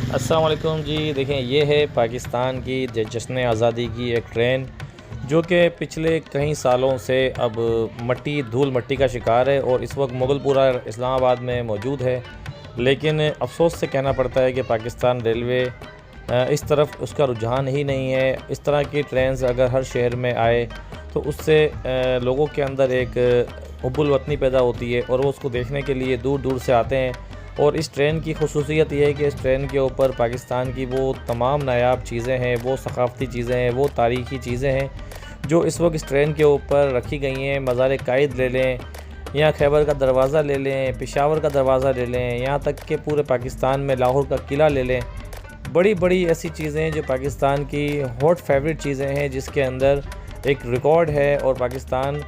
अस्सलाम वालेकुम जी। देखें, ये है पाकिस्तान की जश्न आज़ादी की एक ट्रेन जो कि पिछले कई सालों से अब धूल मट्टी का शिकार है और इस वक्त मुगलपुरा इस्लामाबाद में मौजूद है। लेकिन अफसोस से कहना पड़ता है कि पाकिस्तान रेलवे इस तरफ उसका रुझान ही नहीं है। इस तरह की ट्रेन्स अगर हर शहर में आए तो उससे लोगों के अंदर एक हुब्बुल वतनी पैदा होती है और वो उसको देखने के लिए दूर दूर से आते हैं। और इस ट्रेन की खसूसियत ये है कि इस ट्रेन के ऊपर पाकिस्तान की वो तमाम नायाब चीज़ें हैं, वो सकाफ़ती चीज़ें हैं, वो तारीख़ी चीज़ें हैं जो इस वक्त इस ट्रेन के ऊपर रखी गई हैं। मज़ार कायद ले लें या खैबर का दरवाज़ा ले लें, पेशावर का दरवाज़ा ले लें, यहाँ तक कि पूरे पाकिस्तान में लाहौर का किला ले लें। बड़ी बड़ी ऐसी चीज़ें हैं जो पाकिस्तान की हॉट फेवरेट चीज़ें हैं, जिसके अंदर एक रिकॉर्ड है। और पाकिस्तान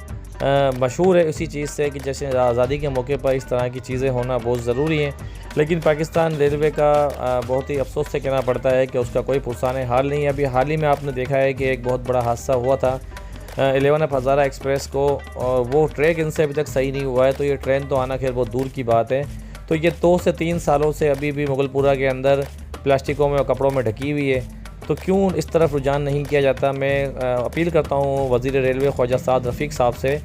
मशहूर है इसी चीज़ से कि जैसे आज़ादी के मौके पर इस तरह की चीज़ें होना बहुत ज़रूरी हैं। लेकिन पाकिस्तान रेलवे का बहुत ही अफसोस से कहना पड़ता है कि उसका कोई पुरसाने हाल नहीं है। अभी हाल ही में आपने देखा है कि एक बहुत बड़ा हादसा हुआ था 11 हज़ारा एक्सप्रेस को, और वो ट्रैक इनसे अभी तक सही नहीं हुआ है। तो ये ट्रेन तो आना खैर बहुत दूर की बात है। तो ये 2 से 3 सालों से अभी भी मुगलपुरा के अंदर प्लास्टिकों में और कपड़ों में ढकी हुई है। तो क्यों इस तरफ रुझान नहीं किया जाता? मैं अपील करता हूँ वज़ीर रेलवे ख्वाजा साद रफ़ीक साहब से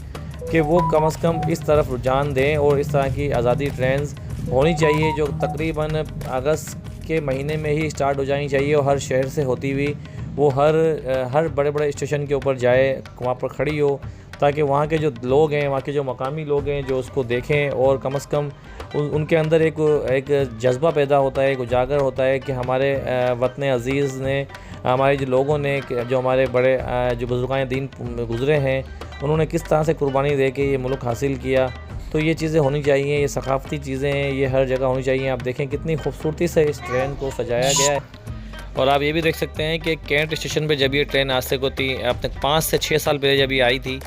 कि वो कम से कम इस तरफ रुझान दें और इस तरह की आज़ादी ट्रेन्स होनी चाहिए जो तकरीबन अगस्त के महीने में ही स्टार्ट हो जानी चाहिए और हर शहर से होती हुई वो हर बड़े बड़े स्टेशन के ऊपर जाए, वहाँ पर खड़ी हो, ताकि वहाँ के जो लोग हैं, वहाँ के जो मकामी लोग हैं जो उसको देखें और कम से कम उनके अंदर एक जज्बा पैदा होता है, एक उजागर होता है कि हमारे वतन अज़ीज़ ने, हमारे जो लोगों ने, जो हमारे बड़े जो बुज़ुर्गान दीन गुज़रे हैं, उन्होंने किस तरह से कुर्बानी दे के ये मुल्क हासिल किया। तो ये चीज़ें होनी चाहिए, ये सकाफ़ती चीज़ें हैं, ये हर जगह होनी चाहिए। आप देखें कितनी खूबसूरती से इस ट्रेन को सजाया गया है। और आप ये भी देख सकते हैं कि कैंट स्टेशन पे जब ये ट्रेन आज से कोई अपने 5 से 6 साल पहले जब ये आई थी,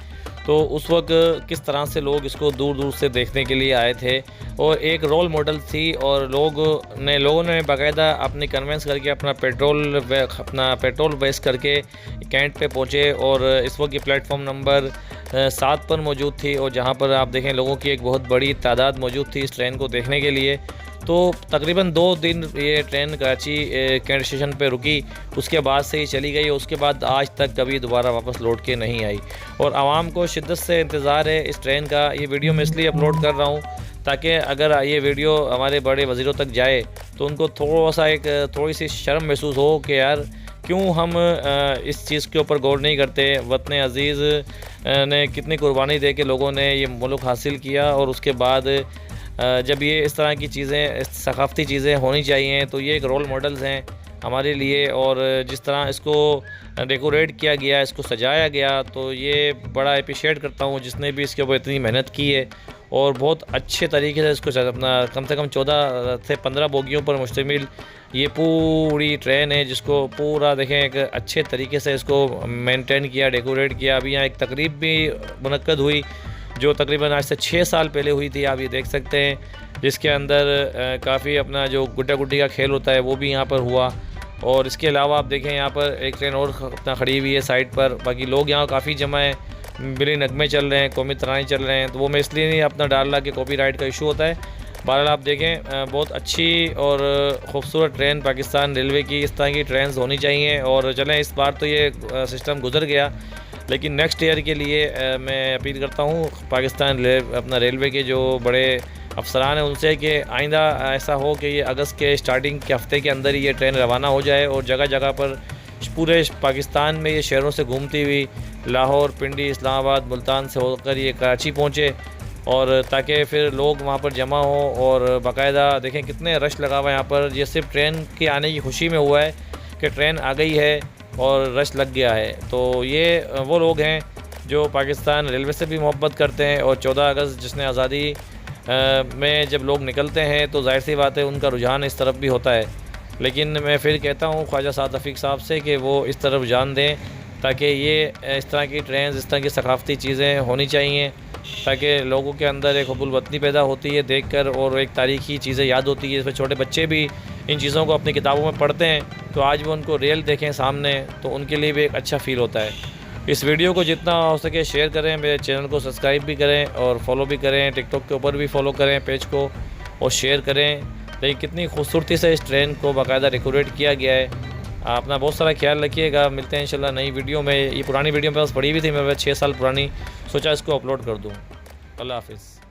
तो उस वक्त किस तरह से लोग इसको दूर दूर से देखने के लिए आए थे और एक रोल मॉडल थी। और लोगों ने बाकायदा अपनी कन्वेंस करके अपना पेट्रोल वेस्ट करके कैंट पे पहुँचे और इस वक्त ये प्लेटफॉर्म नंबर 7 पर मौजूद थी। और जहाँ पर आप देखें लोगों की एक बहुत बड़ी तादाद मौजूद थी इस ट्रेन को देखने के लिए। तो तकरीबन 2 दिन ये ट्रेन कराची कैंट स्टेशन पे रुकी, उसके बाद से ही चली गई और उसके बाद आज तक कभी दोबारा वापस लौट के नहीं आई। और आवाम को शिद्दत से इंतज़ार है इस ट्रेन का। ये वीडियो मैं इसलिए अपलोड कर रहा हूँ ताकि अगर ये वीडियो हमारे बड़े वज़ीरों तक जाए तो उनको थोड़ी सी शर्म महसूस हो कि यार क्यों हम इस चीज़ के ऊपर गौर नहीं करते। वतन अज़ीज़ ने कितनी कुर्बानी दे के लोगों ने ये मुल्क हासिल किया और उसके बाद जब ये इस तरह की चीज़ें, सकाफ़ती चीज़ें होनी चाहिए, तो ये एक रोल मॉडल्स हैं हमारे लिए। और जिस तरह इसको डेकोरेट किया गया, इसको सजाया गया, तो ये बड़ा अप्रिशिएट करता हूँ जिसने भी इसके ऊपर इतनी मेहनत की है। और बहुत अच्छे तरीके से इसको अपना कम से कम 14 से 15 बोगियों पर मुश्तमिल ये पूरी ट्रेन है, जिसको पूरा देखें एक अच्छे तरीके से इसको मेंटेन किया, डेकोरेट किया। अभी यहाँ एक तकरीब भी मुनक्कद हुई जो तकरीबन आज से 6 साल पहले हुई थी, आप ये देख सकते हैं, जिसके अंदर काफ़ी अपना जो गुड्डा गुड्डी का खेल होता है वो भी यहाँ पर हुआ। और इसके अलावा आप देखें यहाँ पर एक ट्रेन और अपना खड़ी हुई है साइड पर, बाकी लोग यहाँ काफ़ी जमा हैं, बिली नगमे चल रहे हैं, कौमी तराने चल रहे हैं। तो वो मैं इसलिए नहीं अपना डाल रहा कि कॉपीराइट का इशू होता है। बहरहाल आप देखें बहुत अच्छी और ख़ूबसूरत ट्रेन पाकिस्तान रेलवे की, इस तरह की ट्रेन होनी चाहिए। और चलें, इस बार तो ये सिस्टम गुजर गया, लेकिन नेक्स्ट ईयर के लिए मैं अपील करता हूँ पाकिस्तान अपना रेलवे के जो बड़े अफसरान हैं उनसे कि आइंदा ऐसा हो कि ये अगस्त के स्टार्टिंग के हफ़्ते के अंदर ही ये ट्रेन रवाना हो जाए और जगह जगह पर पूरे पाकिस्तान में ये शहरों से घूमती हुई लाहौर, पिंडी, इस्लामाबाद, मुल्तान से होकर ये कराची पहुँचे, और ताकि फिर लोग वहाँ पर जमा हों। और बाकायदा देखें कितने रश लगा हुआ है यहाँ पर। ये सिर्फ ट्रेन के आने की खुशी में हुआ है कि ट्रेन आ गई है और रश लग गया है। तो ये वो लोग हैं जो पाकिस्तान रेलवे से भी मोहब्बत करते हैं। और 14 अगस्त जश्न आज़ादी में जब लोग निकलते हैं तो जाहिर सी बात है उनका रुझान इस तरफ भी होता है। लेकिन मैं फिर कहता हूँ ख्वाजा साद रफ़ीक साहब से कि वो इस तरफ रुझान दें ताकि ये इस तरह की ट्रेन, इस तरह की सकाफ़ती चीज़ें होनी चाहिए, ताकि लोगों के अंदर एक हुब्बुल वतनी पैदा होती है देखकर और एक तारीख़ी चीज़ें याद होती है। इसमें छोटे बच्चे भी इन चीज़ों को अपनी किताबों में पढ़ते हैं, तो आज वो उनको रियल देखें सामने, तो उनके लिए भी एक अच्छा फ़ील होता है। इस वीडियो को जितना हो सके शेयर करें, मेरे चैनल को सब्सक्राइब भी करें और फॉलो भी करें, टिकटॉक के ऊपर भी फॉलो करें पेज को और शेयर करें, लेकिन कितनी खूबसूरती से इस ट्रेन को बाकायदा डेकोरेट किया गया है। अपना बहुत सारा ख्याल रखिएगा। मिलते हैं इंशाल्लाह नई वीडियो में। ये पुरानी वीडियो मेरे पास पड़ी हुई थी, मैं 6 साल पुरानी, सोचा इसको अपलोड कर दूँ। अल्लाह हाफिज़।